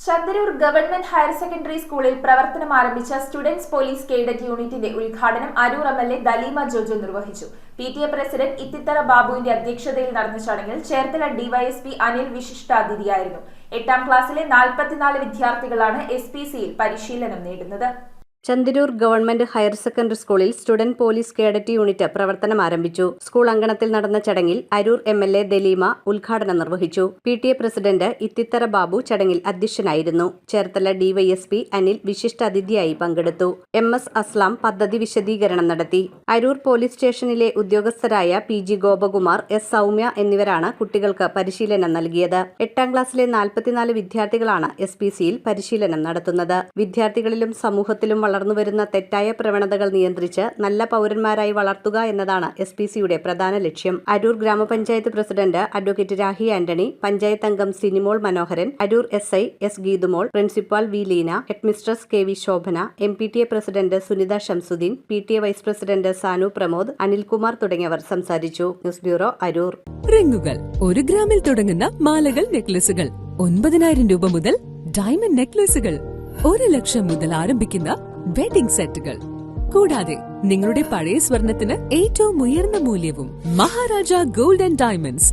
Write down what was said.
ചന്ദരൂർ government higher secondary സ്കൂളിൽ പ്രവർത്തനം ആരംഭിച്ച സ്റ്റുഡൻസ് പോലീസ് കേഡറ്റ് യൂണിറ്റിന്റെ ഉദ്ഘാടനം അരൂർ എംഎൽഎ ദലീമ ജോജോ നിർവഹിച്ചു. PTA പ്രസിഡന്റ് ഇത്തിത്തറ ബാബുവിന്റെ അധ്യക്ഷതയിൽ നടന്ന ചടങ്ങിൽ ചേർത്തല ഡിവൈഎസ്പി അനിൽ വിശിഷ്ടാതിഥിയായിരുന്നു. 8ാം ക്ലാസ്സിലെ 44 വിദ്യാർത്ഥികളാണ് SPCയിൽ പരിശീലനം നേടുന്നത്. ചന്ദരൂർ ഗവൺമെന്റ് ഹയർ സെക്കൻഡറി സ്കൂളിൽ സ്റ്റുഡന്റ് പോലീസ് കേഡറ്റ് യൂണിറ്റ് പ്രവർത്തനം ആരംഭിച്ചു. സ്കൂൾ അങ്കണത്തിൽ നടന്ന ചടങ്ങിൽ അരൂർ MLA ദലീമ ഉദ്ഘാടനം നിർവഹിച്ചു. PTA പ്രസിഡന്റ് ഇത്തിത്തറ ബാബു ചടങ്ങിൽ അധ്യക്ഷനായിരുന്നു. ചേർത്തല ഡിവൈഎസ്പി അനിൽ വിശിഷ്ടാതിഥിയായി പങ്കെടുത്തു. MS അസ്ലാം പദ്ധതി വിശദീകരണം നടത്തി. അരൂർ പോലീസ് സ്റ്റേഷനിലെ ഉദ്യോഗസ്ഥരായ PG ഗോപകുമാർ, S സൗമ്യ എന്നിവരാണ് കുട്ടികൾക്ക് പരിശീലനം നൽകിയത്. 8ാം ക്ലാസ്സിലെ 44 വിദ്യാർത്ഥികളാണ് SPCയിൽ പരിശീലനം നടത്തുന്നത്. വിദ്യാർത്ഥികളിലും സമൂഹത്തിലും വളർന്നുവരുന്ന തെറ്റായ പ്രവണതകൾ നിയന്ത്രിച്ച് നല്ല പൗരന്മാരായി വളർത്തുക എന്നതാണ് SPCയുടെ പ്രധാന ലക്ഷ്യം. അരൂർ ഗ്രാമപഞ്ചായത്ത് പ്രസിഡന്റ് അഡ്വക്കേറ്റ് രാഹി ആന്റണി, പഞ്ചായത്ത് അംഗം Sinimol Manoharan, Aroor SI S Geethumol, principal V Leena, headmistress KV Shobhana, MPTA president Sunitha Shamsuddin, PTA vice president Sanu Pramod, Anilkumar തുടങ്ങിയവർ സംസാരിച്ചു. News bureau, Aroor. റിങ്ങുകൾ 1 ഗ്രാമിൽ തുടങ്ങുന്ന മാലകൾ, നെക്ലസുകൾ 9,000 രൂപ മുതൽ ഡയമണ്ട് നെക്ലസുകൾ 1 ലക്ഷം മുതൽ ആരംഭിക്കുന്ന വെഡിംഗ് സെറ്റുകൾ, കൂടാതെ നിങ്ങളുടെ പഴയ സ്വർണത്തിന് ഏറ്റവും ഉയർന്ന മൂല്യവും. Maharaja gold and diamonds,